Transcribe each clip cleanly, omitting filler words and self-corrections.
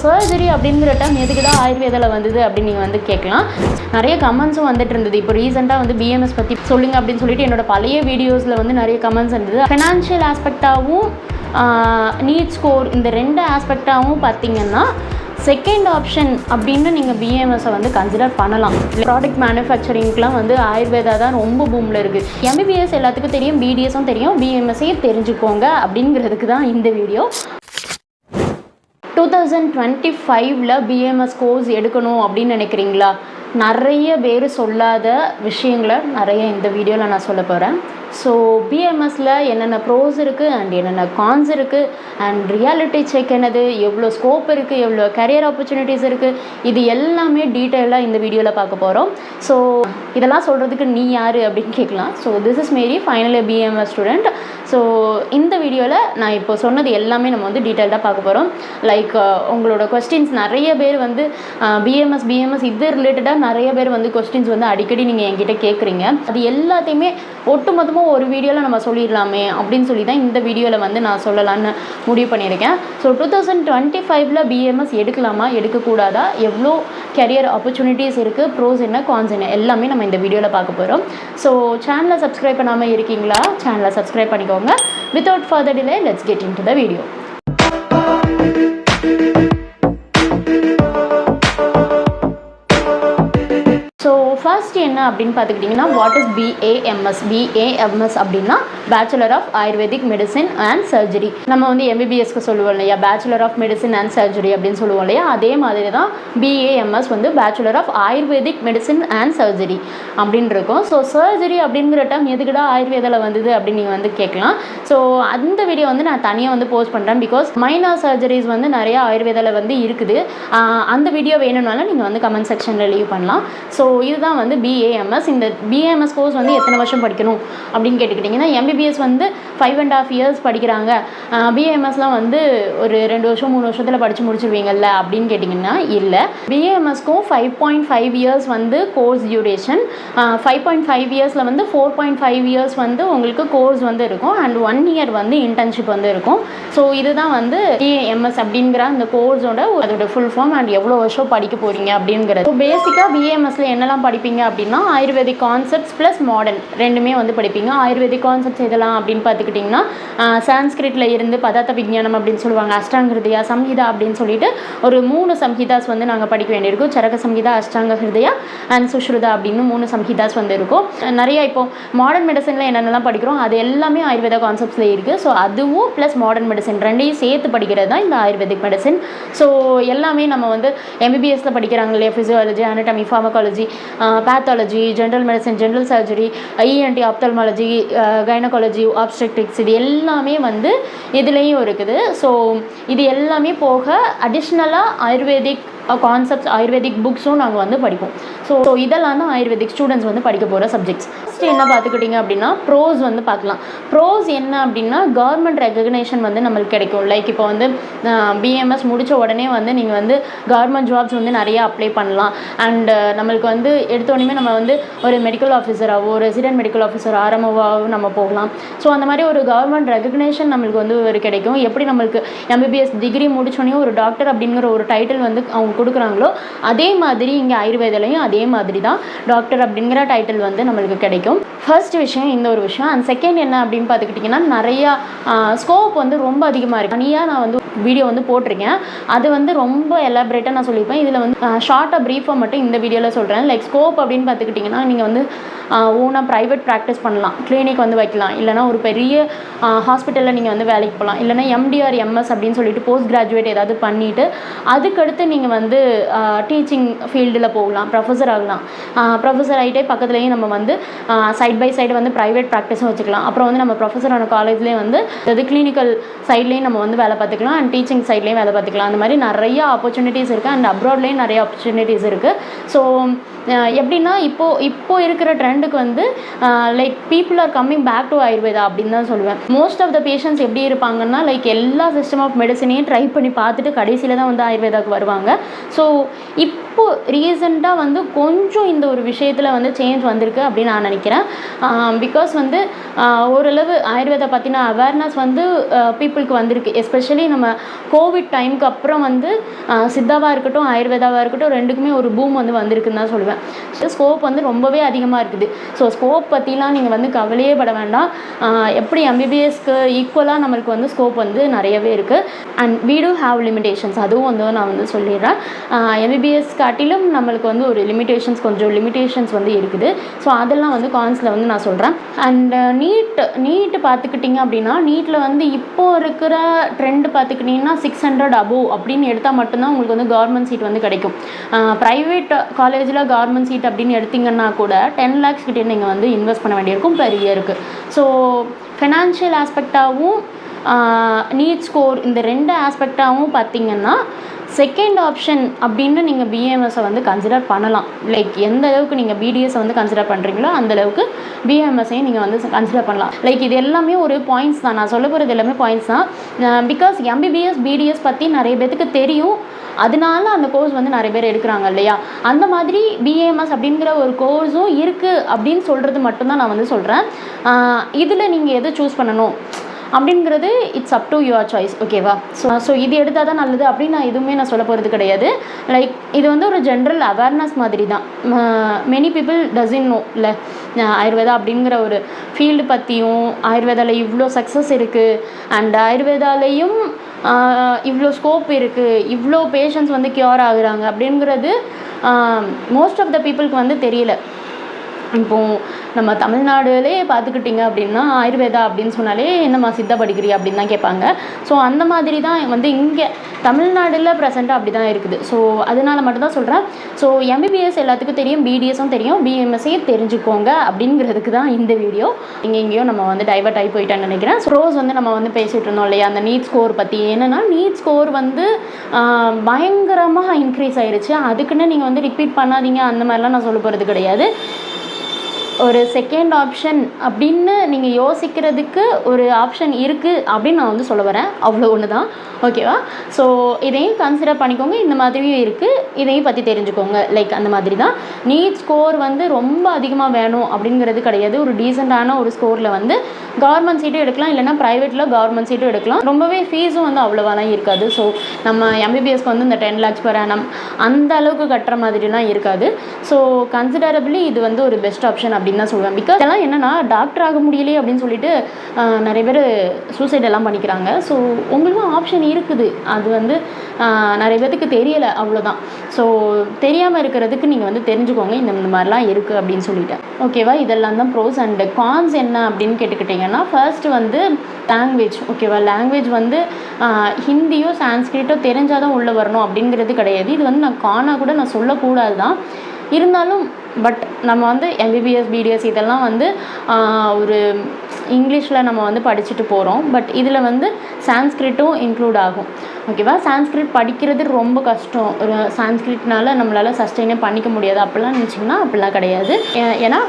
Surgery அப்படிங்கிற time எதுக்கு தான் ஆயுர்வேதாவில் வந்தது அப்படின்னு நீங்கள் வந்து கேட்கலாம். நிறைய கமெண்ட்ஸும் வந்துட்டு இருந்தது. இப்போ ரீசெண்டாக வந்து பிஎம்எஸ் பற்றி சொல்லுங்க அப்படின்னு சொல்லிட்டு என்னோட பழைய வீடியோஸில் வந்து நிறைய கமெண்ட்ஸ் இருந்தது. ஃபினான்ஷியல் ஆஸ்பெக்டாகவும் நீட் ஸ்கோர் இந்த 2 ஆஸ்பெக்டாகவும் பார்த்தீங்கன்னா செகண்ட் ஆப்ஷன் அப்படின்னு நீங்கள் பிஎம்எஸை வந்து கன்சிடர் பண்ணலாம். ப்ராடக்ட் மேனுஃபேக்சரிங்க்கெலாம் வந்து ஆயுர்வேதா தான் ரொம்ப பூமில் இருக்குது. எம்பிபிஎஸ் எல்லாத்துக்கும் தெரியும், பிடிஎஸும் தெரியும், பிஎம்எஸ்ஸையும் தெரிஞ்சுக்கோங்க அப்படிங்கிறதுக்கு தான் இந்த வீடியோ. 2025 பிஎம்எஸ் கோர்ஸ் எடுக்கணும் அப்படின்னு நினைக்கிறீங்களா? நிறைய பேர் சொல்லாத விஷயங்களை நிறைய இந்த வீடியோவில் நான் சொல்ல போகிறேன். ஸோ பிஎம்எஸில் என்னென்ன ப்ரோஸ் இருக்குது அண்ட் என்னென்ன கான்ஸ் இருக்குது அண்ட் ரியாலிட்டி செக் என்னது, எவ்வளோ ஸ்கோப் இருக்குது, எவ்வளோ கரியர் ஆப்பர்ச்சுனிட்டிஸ் இருக்குது, இது எல்லாமே டீட்டெயிலாக இந்த வீடியோவில் பார்க்க போகிறோம். ஸோ இதெல்லாம் சொல்கிறதுக்கு நீ யார் அப்படின்னு கேட்கலாம். So this is Mary final year BMS student. So இந்த வீடியோவில் நான் இப்போ சொன்னது எல்லாமே நம்ம வந்து டீட்டெயில்டாக பார்க்க போகிறோம். லைக் உங்களோட கொஸ்டின்ஸ் நிறைய பேர் வந்து பிஎம்எஸ் இது ரிலேட்டடாக நிறைய பேர் வந்து கொஸ்டின்ஸ் வந்து அடிக்கடி நீங்கள் என்கிட்ட கேட்குறீங்க. அது எல்லாத்தையுமே ஒட்டுமொத்தமாக ஒரு வீடியோவில் நம்ம சொல்லிடலாமே அப்படின்னு சொல்லி தான் இந்த வீடியோவில் வந்து நான் சொல்லலான்னு முடிவு பண்ணியிருக்கேன். ஸோ 2025 பிஎம்எஸ் எடுக்கலாமா எடுக்கக்கூடாதா, எவ்வளோ கரியர் ஆப்பர்ச்சுனிட்டிஸ் இருக்குது, ப்ரோஸ் என்ன கான்ஸ் என்ன, எல்லாமே நம்ம இந்த வீடியோவில் பார்க்க போகிறோம். ஸோ சேனலை சப்ஸ்கிரைப் பண்ணாமல் இருக்கீங்களா? சேனலை சப்ஸ்கிரைப் பண்ணிக்கோங்க. Without further delay, let's get into the video. So first என்ன அப்படின்னு பார்த்துக்கிட்டிங்கன்னா, வாட் இஸ் பிஏஎம்எஸ் அப்படின்னா bachelor of Ayurvedic medicine and surgery. நம்ம வந்து எம்பிபிஎஸ்க்கு சொல்லுவோம் இல்லையா, bachelor of medicine and surgery அப்படின்னு சொல்லுவோம் இல்லையா, அதே மாதிரி தான் பிஏஎம்எஸ் வந்து bachelor of Ayurvedic medicine and surgery அப்படின்னு இருக்கும். ஸோ சர்ஜரி அப்படிங்கிற டைம் எதுக்குடா ஆயுர்வேதாவில் வந்தது அப்படின்னு நீங்கள் வந்து கேட்கலாம். ஸோ அந்த வீடியோ வந்து நான் தனியாக வந்து போஸ்ட் பண்ணுறேன். பிகாஸ் மைனர் சர்ஜரிஸ் வந்து நிறையா ஆயுர்வேதாவில் வந்து இருக்குது. அந்த வீடியோ வேணும்னாலும் நீங்கள் வந்து கமெண்ட் செக்ஷனில் லீவ் பண்ணலாம். ஸோ இதுதான் வந்து பிஏஎம்எஸ். இந்த பிஏஎம்எஸ் கோர்ஸ் வந்து எத்தனை வருஷம் படிக்கணும் அப்படின்னு கேட்டுக்கிட்டிங்கன்னா, எம்பிபிஎஸ் வந்து 5.5 years படிக்கிறாங்க, பிஏஎம்எஸ்லாம் வந்து ஒரு 2 வருஷம் 3 வருஷத்தில் படித்து முடிச்சிருவீங்கல்ல அப்படின்னு கேட்டிங்கன்னா இல்லை. பிஏஎம்எஸ்க்கும் 5.5 years வந்து கோர்ஸ் டியூரேஷன். 5.5 yearsல வந்து 4.5 years வந்து உங்களுக்கு கோர்ஸ் வந்து இருக்கும் அண்ட் 1 year வந்து இன்டர்ன்ஷிப் வந்து இருக்கும். ஸோ இதுதான் வந்து பிஏஎம்எஸ் அப்படிங்கிற அந்த கோர்ஸோட அதோட ஃபுல் ஃபார்ம் அண்ட் எவ்வளோ வருஷம் படிக்க போகிறீங்க அப்படிங்கிறது. ஸோ பேசிக்காக பிஏஎம்எஸ்ல என்னெல்லாம் படிப்பீங்க அப்படின்னா, ஆயுர்வேதிக் கான்செப்ட்ஸ் ப்ளஸ் மாடர்ன் ரெண்டுமே வந்து படிப்பீங்க. ஆயுர்வேதிக் கான்செப்ட்ஸ் எதெல்லாம் அப்படின்னு பார்த்துக்கிட்டிங்கன்னா, சான்ஸ்கிரிட்டில் இருந்து பதார்த்த விஞ்ஞானம் அப்படின்னு சொல்லுவாங்க, அஷ்டாங்க ஹிருதயா, சம்ஹிதா அப்படின்னு சொல்லிட்டு ஒரு 3 சம்ஹிதாஸ் வந்து நாங்கள் படிக்க வேண்டியிருக்கும். சரக சம்ஹிதா, அஷ்டாங்க ஹிருதயா அண்ட் சுஷ்ருதா அப்படின்னு 3 சம்ஹிதாஸ் வந்து இருக்கும். நிறைய இப்போ மாடர்ன் மெடிசனில் என்னென்னலாம் படிக்கிறோம் அது எல்லாமே ஆயுர்வேதா கான்செப்ட்ஸில் இருக்குது. ஸோ அதுவும் ப்ளஸ் மாடர்ன் மெடிசன் ரெண்டையும் சேர்த்து படிக்கிறது தான் இந்த ஆயுர்வேதிக் மெடிசன். ஸோ எல்லாமே நம்ம வந்து எம்பிபிஎஸ்ல படிக்கிறாங்க இல்லையா, physiology, anatomy, pharmacology, pathology, general medicine, general surgery, ENT, ophthalmology, gynaecology, obstetrics, இது எல்லாமே வந்து இதுலேயும் இருக்குது. ஸோ இது எல்லாமே போக அடிஷ்னலாக ஆயுர்வேதிக் கான்செப்ட்ஸ், ஆயுர்வேதிக் புக்ஸும் நாங்கள் வந்து படிப்போம். ஸோ இதெல்லாம் தான் ஆயுர்வேதிக் ஸ்டூடெண்ட்ஸ் வந்து படிக்க போகிற சப்ஜெக்ட்ஸ். ஃபஸ்ட்டு என்ன பார்த்துக்கிட்டிங்க அப்படின்னா, ப்ரோஸ் வந்து பார்க்கலாம். ப்ரோஸ் என்ன அப்படின்னா, கவர்மெண்ட் ரெகக்னேஷன் வந்து நம்மளுக்கு கிடைக்கும். லைக் இப்போ வந்து பிஎம்எஸ் முடித்த உடனே வந்து நீங்கள் வந்து கவர்மெண்ட் ஜாப்ஸ் வந்து நிறையா அப்ளை பண்ணலாம். அண்டு நம்மளுக்கு வந்து எடுத்தோடனே நம்ம வந்து ஒரு மெடிக்கல் ஆஃபீஸராகவோ, ரெசிடென்ட் மெடிக்கல் ஆஃபீஸர் ஆர்எம்ஓவாகவோ நம்ம போகலாம். ஸோ அந்த மாதிரி ஒரு கவர்மெண்ட் ரெகக்னேஷன் நம்மளுக்கு வந்து ஒரு கிடைக்கும். எப்படி நம்மளுக்கு எம்பிபிஎஸ் டிகிரி முடிச்சோடனே ஒரு டாக்டர் அப்படிங்கிற ஒரு டைட்டில் வந்து அவங்க கொடுக்குறாங்களோ, அதே மாதிரி இங்கே ஆயுர்வேதாலையும் அதே மாதிரி தான் டாக்டர் அப்படிங்கிற டைட்டில் வந்து நம்மளுக்கு கிடைக்கும். ஃபர்ஸ்ட் விஷயம் இந்த ஒரு விஷயம். அண்ட் செகண்ட் என்ன அப்படின்னு பார்த்துக்கிட்டிங்கன்னா, நிறையா ஸ்கோப் வந்து ரொம்ப அதிகமாக இருக்குது. தனியாக நான் வந்து வீடியோ வந்து போட்டிருக்கேன். அது வந்து ரொம்ப எலாபரேட்டாக நான் சொல்லியிருப்பேன். இதில் வந்து ஷார்ட்டாக ப்ரீஃபாக மட்டும் இந்த வீடியோவில் சொல்கிறேன். லைக் ஸ்கோப் அப்படின்னு பார்த்துக்கிட்டிங்கன்னா, நீங்கள் வந்து ஓனாக ப்ரைவேட் ப்ராக்டிஸ் பண்ணலாம், கிளினிக் வந்து வைக்கலாம், இல்லைனா ஒரு பெரிய ஹாஸ்பிட்டலில் நீங்கள் வந்து வேலைக்கு போகலாம், இல்லைனா எம்டிஆர் எம்எஸ் அப்படின்னு சொல்லிட்டு போஸ்ட் கிராஜுவேட் ஏதாவது பண்ணிவிட்டு அதுக்கடுத்து நீங்கள் வந்து டீச்சிங் ஃபீல்டில் போகலாம், ப்ரொஃபஸர் ஆகலாம். ப்ரொஃபஸர் ஆகிட்டே பக்கத்துலேயும் நம்ம வந்து சைட் பை சைடு வந்து ப்ரைவேட் ப்ராக்டிஸும் வச்சுக்கலாம். அப்புறம் வந்து நம்ம ப்ரொஃபஸரான காலேஜ்லேயே வந்து அது கிளினிக்கல் சைட்லேயும் நம்ம வந்து வேலை பார்த்துக்கலாம் அண்ட் டீச்சிங் சைட்லேயும் வேலை பார்த்துக்கலாம். அந்த மாதிரி நிறைய ஆப்பர்ச்சுனிட்டிஸ் இருக்குது அண்ட் அப்ராட்லேயும் நிறைய ஆப்பர்ச்சுனிட்டிஸ் இருக்குது. ஸோ எப்படின்னா இப்போ இருக்கிற ட்ரெண்ட் ட்ரெண்டுக்கு வந்து like people are coming back to Ayurveda அப்படின்னு தான் சொல்லுவேன். மோஸ்ட் ஆஃப் த பேஷண்ட்ஸ் எப்படி இருப்பாங்கன்னா லைக் எல்லா சிஸ்டம் ஆஃப் மெடிசனையும் ட்ரை பண்ணி பார்த்துட்டு கடைசியில் தான் வந்து ஆயுர்வேதாவுக்கு வருவாங்க. ஸோ இப்போ ரீசெண்டாக வந்து கொஞ்சம் இந்த ஒரு விஷயத்தில் வந்து சேஞ்ச் வந்திருக்கு அப்படின்னு நான் நினைக்கிறேன். பிகாஸ் வந்து ஓரளவு ஆயுர்வேதா பற்றின அவேர்னஸ் வந்து பீப்புளுக்கு வந்திருக்கு. எஸ்பெஷலி நம்ம கோவிட் டைமுக்கு அப்புறம் வந்து சித்தாவாக இருக்கட்டும் ஆயுர்வேதாவாக இருக்கட்டும் ரெண்டுக்குமே ஒரு பூம் வந்து வந்திருக்குன்னு தான் சொல்லுவேன். ஸ்கோப் வந்து ரொம்பவே அதிகமாக இருக்குது. ஸோ ஸ்கோப் பற்றிலாம் நீங்கள் வந்து கவலையே பட வேண்டாம். எப்படி எம்பிபிஎஸ்க்கு ஈக்குவலாக நம்மளுக்கு வந்து ஸ்கோப் வந்து நிறையவே இருக்குது. And we do have limitations, அதுவும் வந்து நான் வந்து சொல்லிடுறேன். எம்பிபிஎஸ் காட்டிலும் நம்மளுக்கு வந்து ஒரு கொஞ்சம் லிமிட்டேஷன்ஸ் வந்து இருக்குது. ஸோ அதெல்லாம் வந்து கான்ஸில் வந்து நான் சொல்கிறேன். அண்ட் நீட்டு பார்த்துக்கிட்டிங்க அப்படின்னா நீட்டில் வந்து இப்போது இருக்கிற ட்ரெண்டு பார்த்துக்கிட்டிங்கன்னா 600 above அப்படின்னு எடுத்தால் மட்டும்தான் உங்களுக்கு வந்து கவர்மெண்ட் சீட் வந்து கிடைக்கும். ப்ரைவேட் காலேஜில் கவர்மெண்ட் சீட் அப்படின்னு எடுத்திங்கன்னா கூட 10 lakhs கிட்டே நீங்கள் வந்து இன்வெஸ்ட் பண்ண வேண்டியிருக்கும் பெர் இயருக்கு. ஸோ ஃபினான்ஷியல் ஆஸ்பெக்டாகவும் நீட் ஸ்கோர் இந்த 2 ஆஸ்பெக்டாகவும் பார்த்திங்கன்னா செகண்ட் ஆப்ஷன் அப்படின்னு நீங்கள் பிஏஎம்எஸை வந்து கன்சிடர் பண்ணலாம். லைக் எந்த அளவுக்கு நீங்கள் பிடிஎஸை வந்து கன்சிடர் பண்ணுறீங்களோ அந்தளவுக்கு பிஏஎம்எஸையும் நீங்கள் வந்து கன்சிடர் பண்ணலாம். லைக் இது எல்லாமே ஒரு பாயிண்ட்ஸ் தான், நான் சொல்ல போகிறது எல்லாமே பாயிண்ட்ஸ் தான். பிகாஸ் எம்பிபிஎஸ் பிடிஎஸ் பற்றி நிறைய பேருக்கு தெரியும், அதனால அந்த கோர்ஸ் வந்து நிறைய பேர் எடுக்கிறாங்க இல்லையா. அந்த மாதிரி பிஏஎம்எஸ் அப்படிங்கிற ஒரு கோர்ஸும் இருக்குது அப்படின்னு சொல்கிறது மட்டும்தான் நான் வந்து சொல்கிறேன். இதில் நீங்கள் எதை சூஸ் பண்ணணும் அப்படிங்கிறது it's up to your choice. ஓகேவா. ஸோ இது எடுத்தால் தான் நல்லது அப்படின்னு நான் எதுவுமே நான் சொல்ல போகிறது கிடையாது. லைக் இது வந்து ஒரு ஜென்ரல் அவேர்னஸ் மாதிரி தான். மெனி பீப்புள் டசன்ட் நோ இல்லை ஆயுர்வேதா அப்படிங்கிற ஒரு ஃபீல்டு பற்றியும் ஆயுர்வேதாவில் இவ்வளோ சக்ஸஸ் இருக்குது அண்ட் ஆயுர்வேதாலையும் இவ்வளோ ஸ்கோப் இருக்குது, இவ்வளோ பேஷண்ட்ஸ் வந்து க்யூர் ஆகுறாங்க அப்படிங்கிறது மோஸ்ட் ஆஃப் த பீப்புளுக்கு வந்து தெரியல. இப்போது நம்ம தமிழ்நாடுலே பார்த்துக்கிட்டிங்க அப்படின்னா ஆயுர்வேதா அப்படின்னு சொன்னாலே என்னம்மா சித்தா படிக்கிறியா அப்படின்னு தான் கேட்பாங்க. ஸோ அந்த மாதிரி தான் வந்து இங்கே தமிழ்நாடுல ப்ரெசென்ட்டாக அப்படி தான் இருக்குது. ஸோ அதனால மட்டும்தான் சொல்கிறேன். ஸோ எம்பிபிஎஸ் எல்லாத்துக்கும் தெரியும், பிடிஎஸும் தெரியும், பிஎம்எஸ்ஸையும் தெரிஞ்சுக்கோங்க அப்படிங்கிறதுக்கு தான் இந்த வீடியோ. எங்கேயோ நம்ம வந்து டைவர்ட் ஆகி போயிட்டான்னு நினைக்கிறேன். ரோஸ் வந்து நம்ம வந்து பேசிகிட்டு இருந்தோம் இல்லையா அந்த நீட் ஸ்கோர் பற்றி. என்னென்னா நீட் ஸ்கோர் வந்து பயங்கரமாக இன்க்ரீஸ் ஆயிடுச்சு. அதுக்குன்னு நீங்கள் வந்து ரிப்பீட் பண்ணாதீங்க அந்த மாதிரிலாம் நான் சொல்ல போகிறது கிடையாது. ஒரு செகண்ட் ஆப்ஷன் அப்படின்னு நீங்கள் யோசிக்கிறதுக்கு ஒரு ஆப்ஷன் இருக்குது அப்படின்னு நான் வந்து சொல்ல வரேன். அவ்வளோ ஒன்று தான். ஓகேவா. ஸோ இதையும் கன்சிடர் பண்ணிக்கோங்க. இந்த மாதிரியும் இருக்குது, இதையும் பற்றி தெரிஞ்சுக்கோங்க. லைக் அந்த மாதிரி தான். நீட் ஸ்கோர் வந்து ரொம்ப அதிகமாக வேணும் அப்படிங்கிறது கிடையாது. ஒரு டீசெண்டான ஒரு ஸ்கோரில் வந்து கவர்மெண்ட் சீட்டும் எடுக்கலாம், இல்லைனா ப்ரைவேட்டில் கவர்மெண்ட் சீட்டும் எடுக்கலாம். ரொம்பவே ஃபீஸும் வந்து அவ்வளோவாலாம் இருக்காது. ஸோ நம்ம எம்பிபிஎஸ்க்கு வந்து இந்த 10 lakhs per annum அந்த அளவுக்கு கட்டுற மாதிரிலாம் இருக்காது. ஸோ கன்சிடரபிளி இது வந்து ஒரு பெஸ்ட் ஆப்ஷன் அப்படின்னு தான் சொல்லுவேன். பிகாஸ் இதெல்லாம் என்னென்னா டாக்டர் ஆக முடியலையே அப்படின்னு சொல்லிட்டு நிறைய பேர் சூசைட் எல்லாம் பண்ணிக்கிறாங்க. ஸோ உங்களுக்கும் ஆப்ஷன் இருக்குது, அது வந்து நிறைய பேருக்கு தெரியலை, அவ்வளோதான். ஸோ தெரியாமல் இருக்கிறதுக்கு நீங்கள் வந்து தெரிஞ்சுக்கோங்க இந்த மாதிரிலாம் இருக்குது அப்படின்னு சொல்லிட்டேன். ஓகேவா. இதெல்லாம் தான் ப்ரோஸ் அண்ட் கான்ஸ் என்ன அப்படின்னு கேட்டுக்கிட்டிங்கன்னா ஃபர்ஸ்ட்டு வந்து லாங்குவேஜ். ஓகேவா. லாங்குவேஜ் வந்து ஹிந்தியோ சான்ஸ்கிரிட்டோ தெரிஞ்சால் தான் உள்ளே வரணும் அப்படிங்கிறது கிடையாது. இது வந்து நான் காணா கூட நான் சொல்லக்கூடாது தான். இருந்தாலும் பட் நம்ம வந்து எம்பிபிஎஸ் பிடிஎஸ் இதெல்லாம் வந்து ஒரு இங்கிலீஷில் நம்ம வந்து படிச்சுட்டு போகிறோம். பட் இதில் வந்து சான்ஸ்கிரிட்டும் இன்க்ளூட் ஆகும். ஓகேவா. சான்ஸ்கிரிட் படிக்கிறது ரொம்ப கஷ்டம். ஒரு சான்ஸ்கிரிட்னால நம்மளால் சஸ்டெயினே பண்ணிக்க முடியாது அப்படிலாம் நினச்சிங்கன்னா அப்படிலாம் கிடையாது. ஏன்னா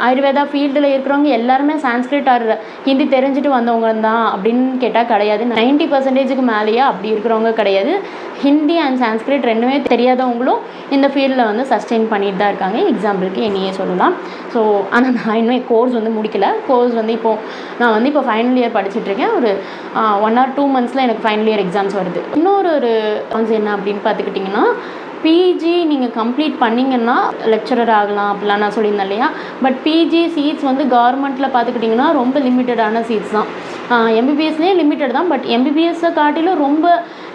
ஆயுர்வேதா ஃபீல்டில் இருக்கிறவங்க எல்லாருமே சான்ஸ்கிரிட் ஆர் ஹிந்தி தெரிஞ்சுட்டு வந்தவங்க தான் அப்படின்னு கேட்டால் கிடையாது. 90% மேலேயே அப்படி இருக்கிறவங்க கிடையாது. ஹிந்தி அண்ட் சான்ஸ்கிரிட் ரெண்டுமே தெரியாதவங்களும் இந்த ஃபீல்டில் வந்து சஸ்டெயின் பண்ணிட்டு தான் இருக்காங்க. எக்ஸாம்பிளுக்கு என்னையே சொல்லலாம். ஸோ ஆனால் நான் இன்னும் கோர்ஸ் வந்து முடிக்கலை. கோர்ஸ் வந்து நான் வந்து இப்போ ஃபைனல் இயர் படிச்சுட்ருக்கேன். ஒரு 1 or 2 months எனக்கு ஃபைனல் இயர் எக்ஸாம்ஸ் வருது. இன்னொரு என்ன அப்படின்னு பார்த்துக்கிட்டிங்கன்னா பிஜி நீங்கள் கம்ப்ளீட் பண்ணிங்கன்னா லெக்சரர் ஆகலாம் அப்படிலாம் நான் சொல்லியிருந்தேன் இல்லையா. பட் பிஜி சீட்ஸ் வந்து கவர்மெண்ட்டில் பார்த்துக்கிட்டிங்கன்னா ரொம்ப லிமிட்டடான சீட்ஸ் தான். எம்பிபிஎஸ்லேயே லிமிட்டட் தான். பட் எம்பிபிஎஸ்ஸை காட்டிலும் ரொம்ப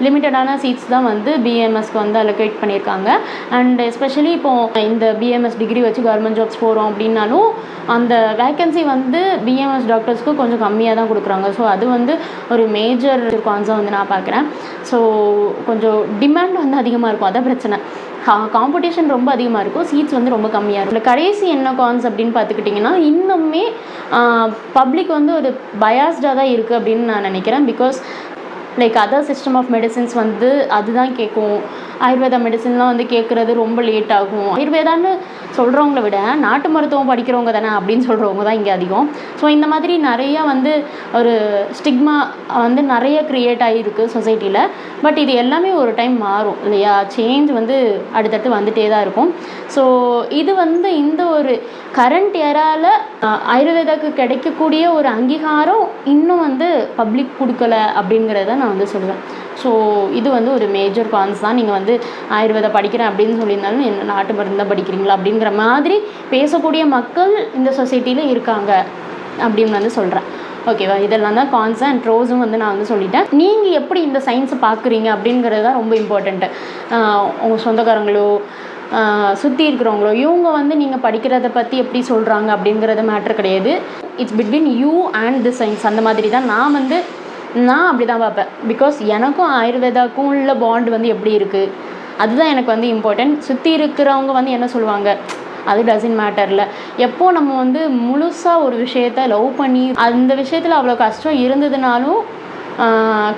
லிமிட்டடான சீட்ஸ் தான் வந்து பிஎம்எஸ்க்கு வந்து அலோகேட் பண்ணியிருக்காங்க. அண்ட் எஸ்பெஷலி இப்போது இந்த பிஎம்எஸ் டிகிரி வச்சு கவர்மெண்ட் ஜாப்ஸ் போகிறோம் அப்படின்னாலும் அந்த வேக்கன்சி வந்து பிஎம்எஸ் டாக்டர்ஸ்க்கு கொஞ்சம் கம்மியாக தான் கொடுக்குறாங்க. ஸோ அது வந்து ஒரு மேஜர் கான்ஸாக வந்து நான் பார்க்குறேன். ஸோ கொஞ்சம் டிமாண்ட் வந்து அதிகமாக இருக்கும், அதான் பிரச்சனை. காம்படிஷன் ரொம்ப அதிகமாக இருக்கும், சீட்ஸ் வந்து ரொம்ப கம்மியாக இருக்கும். இல்லை கடைசி என்ன கான்ஸ் அப்படின்னு பார்த்துக்கிட்டிங்கன்னா இன்னுமே பப்ளிக் வந்து ஒரு பயாஸ்டாக தான் இருக்குது அப்படின்னு நான் நினைக்கிறேன். Because like other system of medicines வந்து அதுதான் கேட்கும். ஆயுர்வேதா மெடிசன்லாம் வந்து கேட்குறது ரொம்ப லேட் ஆகும். ஆயுர்வேதான்னு சொல்கிறவங்கள விட நாட்டு மருத்துவம் படிக்கிறவங்க தானே அப்படின்னு சொல்கிறவங்க தான் இங்கே அதிகம். ஸோ இந்த மாதிரி நிறையா வந்து ஒரு ஸ்டிக்மா வந்து நிறைய க்ரியேட் ஆகிருக்கு சொசைட்டியில். பட் இது எல்லாமே ஒரு டைம் மாறும் இல்லையா? சேஞ்ச் வந்து அடுத்தடுத்து வந்துகிட்டே தான் இருக்கும். ஸோ இது வந்து இந்த ஒரு கரண்ட் ஏராவில் ஆயுர்வேதாவுக்கு கிடைக்கக்கூடிய ஒரு அங்கீகாரம் இன்னும் வந்து பப்ளிக் கொடுக்கல அப்படிங்கிறத நான் வந்து சொல்லுவேன். ஸோ இது வந்து ஒரு மேஜர் கான்ஸ் தான். நீங்கள் வந்து ஆயுர்வேதா படிக்கிறேன் அப்படின்னு சொல்லியிருந்தாலும் என்ன நாட்டு மருந்து தான் படிக்கிறீங்களா அப்படிங்கிற மாதிரி பேசக்கூடிய மக்கள் இந்த சொசைட்டியில் இருக்காங்க அப்படின்னு வந்து சொல்கிறேன். ஓகேவா? இதெல்லாம் தான் கான்ஸ் அண்ட் ப்ரோஸும் வந்து நான் வந்து சொல்லிட்டேன். நீங்கள் எப்படி இந்த சயின்ஸை பார்க்குறீங்க அப்படிங்கிறது தான் ரொம்ப இம்பார்ட்டண்ட்டு. உங்கள் சொந்தக்காரங்களோ சுற்றி இருக்கிறவங்களோ இவங்க வந்து நீங்கள் படிக்கிறத பற்றி எப்படி சொல்கிறாங்க அப்படிங்கிறது மேட்ரு கிடையாது. It's between you and the science. அந்த மாதிரி தான் நான் அப்படி தான் பார்ப்பேன். பிகாஸ் எனக்கும் ஆயுர்வேதாவுக்கும் உள்ள பாண்ட் வந்து எப்படி இருக்குது அதுதான் எனக்கு வந்து இம்பார்ட்டன்ட். சுற்றி இருக்கிறவங்க வந்து என்ன சொல்லுவாங்க அது டசன்ட் மேட்டரில். எப்போ நம்ம வந்து முழுசாக ஒரு விஷயத்த லவ் பண்ணி அந்த விஷயத்தில் அவ்வளோ கஷ்டம் இருந்ததுனாலும்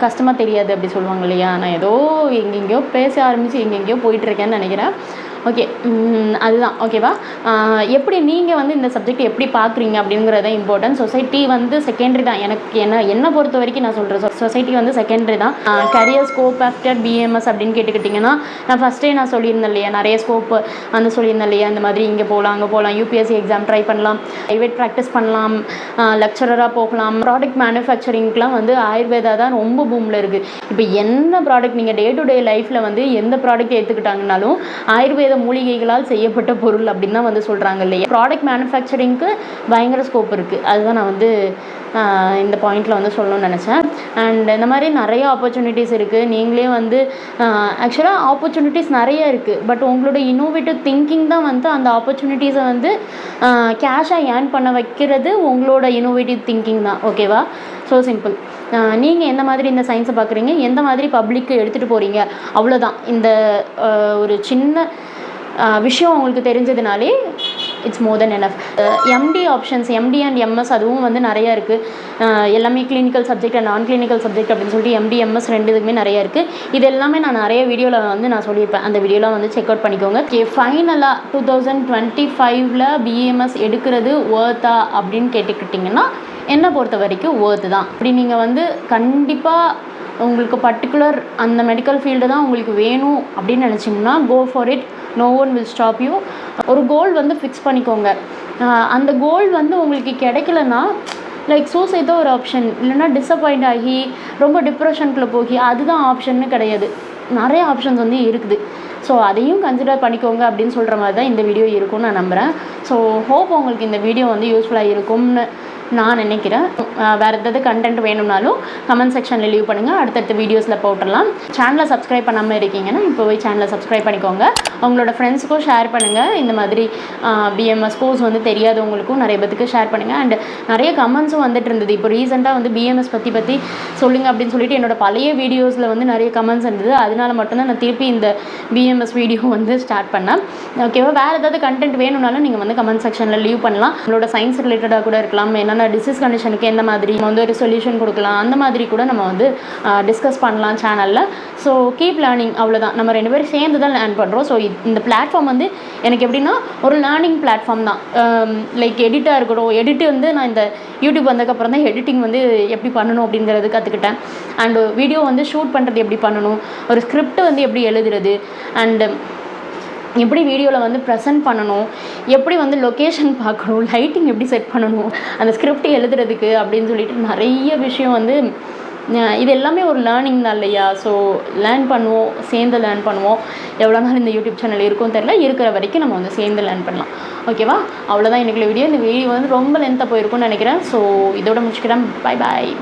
கஷ்டமாக தெரியாது அப்படி சொல்லுவாங்க இல்லையா? நான் ஏதோ எங்கெங்கேயோ பேச ஆரம்பித்து எங்கெங்கேயோ போயிட்டுருக்கேன்னு நினைக்கிறேன். ஓகே, அதுதான். ஓகேவா? எப்படி நீங்கள் வந்து இந்த சப்ஜெக்ட் எப்படி பார்க்குறீங்க அப்படிங்கிறத இம்பார்ட்டன்ட். சொசைட்டி வந்து செகண்டரி தான். எனக்கு என்னை பொறுத்த வரைக்கும் நான் சொல்கிறேன் சொசைட்டி வந்து செகண்டரி தான். கரியர் ஸ்கோப் ஆஃப்டர் பிஎம்எஸ் அப்படின்னு கேட்டுக்கிட்டிங்கன்னா நான் ஃபஸ்ட்டே நான் சொல்லியிருந்தேன் இல்லையா, நிறைய ஸ்கோப் வந்து சொல்லியிருந்தேன் இல்லையா, இந்த மாதிரி இங்கே போகலாம் அங்கே போகலாம், யூபிஎஸ்சி எக்ஸாம் ட்ரை பண்ணலாம், ப்ரைவேட் ப்ராக்டிஸ் பண்ணலாம், லெக்சரராக போகலாம். ப்ராடக்ட் மேனுஃபேக்சரிங்க்கெலாம் வந்து ஆயுர்வேதா தான் ரொம்ப பூமில் இருக்குது. இப்போ என்ன ப்ராடக்ட் நீங்கள் டே டு டே லைஃப்பில் வந்து எந்த ப்ராடக்ட் எடுத்துக்கிட்டாங்கனாலும் ஆயுர்வேத மூலிகைகளால் செய்யப்பட்ட பொருள் அப்படின்னு தான் வந்து சொல்கிறாங்க இல்லையா? ப்ராடக்ட் மேனுஃபேக்சரிங்க்கு பயங்கர ஸ்கோப் இருக்குது. அதுதான் நான் வந்து இந்த பாயிண்டில் வந்து சொல்லணும்னு நினச்சேன். அண்ட் இந்த மாதிரி நிறைய ஆப்பர்ச்சுனிட்டிஸ் இருக்குது. நீங்களே வந்து ஆக்சுவலாக ஆப்பர்ச்சுனிட்டிஸ் நிறைய இருக்குது. பட் உங்களோட இன்னோவேட்டிவ் திங்கிங் தான் வந்து அந்த ஆப்பர்ச்சுனிட்டிஸை வந்து கேஷாக ஏர்ன் பண்ண வைக்கிறது உங்களோட இன்னோவேட்டிவ் திங்கிங் தான். ஓகேவா? So simple. நீங்கள் எந்த மாதிரி இந்த சயின்ஸை பார்க்குறீங்க, எந்த மாதிரி பப்ளிக்கு எடுத்துகிட்டு போகிறீங்க, அவ்வளோதான். இந்த ஒரு சின்ன விஷயம் உங்களுக்கு தெரிஞ்சதுனாலே it's more than enough. MD options, MD and MS அதுவும் வந்து நிறையா இருக்குது. எல்லாமே கிளினிக்கல் சப்ஜெக்ட் அண்ட் நான் கிளினிக்கல் சப்ஜெக்ட் அப்படின்னு சொல்லிட்டு எம்டி எம்எஸ் ரெண்டு இதுக்குமே நிறையா இருக்குது. இது எல்லாமே நான் நிறைய வீடியோவில் வந்து நான் சொல்லியிருப்பேன். அந்த வீடியோலாம் வந்து செக் அவுட் பண்ணிக்கோங்க. ஃபைனலாக 2025 பிஎம்எஸ் எடுக்கிறது ஒர்த்தா அப்படின்னு கேட்டுக்கிட்டிங்கன்னா என்னை பொறுத்த வரைக்கும் ஒர்த்து தான். அப்படி நீங்கள் வந்து கண்டிப்பாக உங்களுக்கு பர்டிகுலர் அந்த மெடிக்கல் ஃபீல்டு தான் உங்களுக்கு வேணும் அப்படின்னு நினச்சிங்கன்னா go for it. No one will stop you. ஒரு கோல் வந்து ஃபிக்ஸ் பண்ணிக்கோங்க. அந்த கோல் வந்து உங்களுக்கு கிடைக்கலன்னா லைக் சூசைட் தான் ஒரு ஆப்ஷன். இல்லைன்னா டிஸப்பாயிண்ட் ஆகி ரொம்ப டிப்ரெஷனுக்குள்ளே போகி அதுதான் ஆப்ஷன்னு கிடையாது. நிறைய ஆப்ஷன்ஸ் வந்து இருக்குது. ஸோ அதையும் கன்சிடர் பண்ணிக்கோங்க அப்படின்னு சொல்கிற மாதிரி தான் இந்த வீடியோ இருக்கும்னு நான் நம்புகிறேன். ஸோ ஹோப் உங்களுக்கு இந்த வீடியோ வந்து யூஸ்ஃபுல்லாக இருக்கும்னு நான் நினைக்கிறேன். வேறு ஏதாவது கண்டென்ட் வேணும்னாலும் கமெண்ட் செக்ஷனில் லீவ் பண்ணுங்கள். அடுத்தடுத்த வீடியோஸில் போட்டுடலாம். சேனலை சப்ஸ்கிரைப் பண்ணாமல் இருக்கீங்கன்னா இப்போ போய் சேனலை சப்ஸ்கிரைப் பண்ணிக்கோங்க. உங்களோட ஃப்ரெண்ட்ஸுக்கும் ஷேர் பண்ணுங்கள். இந்த மாதிரி பிஎம்எஸ் கோர்ஸ் வந்து தெரியாதவங்களுக்கும் நிறைய பேத்துக்கு ஷேர் பண்ணுங்கள். அண்ட் நிறைய கமெண்ட்ஸும் வந்துட்டு இருந்தது. இப்போ ரீசெண்டாக வந்து பிஎம்எஸ் பற்றி சொல்லுங்கள் அப்படின்னு சொல்லிட்டு என்னோடய பழைய வீடியோஸில் வந்து நிறைய கமெண்ட்ஸ் இருந்தது. அதனால மட்டும்தான் நான் திருப்பி இந்த பிஎம்எஸ் வீடியோ வந்து ஸ்டார்ட் பண்ணேன். ஓகேவா? வேறு ஏதாவது கண்டென்ட் வேணும்னாலும் நீங்கள் வந்து கமெண்ட் செக்ஷனில் லீவ் பண்ணலாம். உங்களோட சயின்ஸ் ரிலேட்டடாக கூட இருக்கலாம். என்னென்ன டிசீஸ் கண்டிஷனுக்கு எந்த மாதிரி வந்து ஒரு சொல்யூஷன் கொடுக்கலாம் அந்த மாதிரி கூட நம்ம வந்து டிஸ்கஸ் பண்ணலாம் சேனலில். So keep learning. அவ்வளோதான். நம்ம ரெண்டு பேரும் சேர்ந்து தான் லேர்ன் பண்ணுறோம். ஸோ இந்த பிளாட்ஃபார்ம் வந்து எனக்கு எப்படின்னா ஒரு லேர்னிங் பிளாட்ஃபார்ம் தான். லைக் எடிட்டாக இருக்கட்டும். எடிட்டு வந்து நான் இந்த யூடியூப் வந்ததுக்கப்புறம் தான் எடிட்டிங் வந்து எப்படி பண்ணணும் அப்படிங்கிறது கற்றுக்கிட்டேன். அண்டு வீடியோ வந்து ஷூட் பண்ணுறது எப்படி பண்ணணும், ஒரு ஸ்கிரிப்ட் வந்து எப்படி எழுதுறது, அண்டு எப்படி வீடியோவில் வந்து ப்ரெசென்ட் பண்ணணும், எப்படி வந்து லொக்கேஷன் பார்க்கணும், லைட்டிங் எப்படி செட் பண்ணணும், அந்த ஸ்கிரிப்ட் எழுதுறதுக்கு அப்படின்னு சொல்லிட்டு நிறைய விஷயம் வந்து இது எல்லாமே ஒரு லேர்னிங் தான் இல்லையா? ஸோ லேர்ன் பண்ணுவோம், சேர்ந்து லேர்ன் பண்ணுவோம். எவ்வளோ நாள் இந்த யூடியூப் சேனல் இருக்கும் தெரியல, இருக்கிற வரைக்கும் நம்ம வந்து சேர்ந்து லேர்ன் பண்ணலாம். ஓகேவா? அவ்வளோதான் இன்றைக்கி வீடியோ. இந்த வீடியோ வந்து ரொம்ப லென்த்தாக போயிருக்கும்னு நினைக்கிறேன். ஸோ இதோட முடிச்சுக்கிறேன். Bye bye.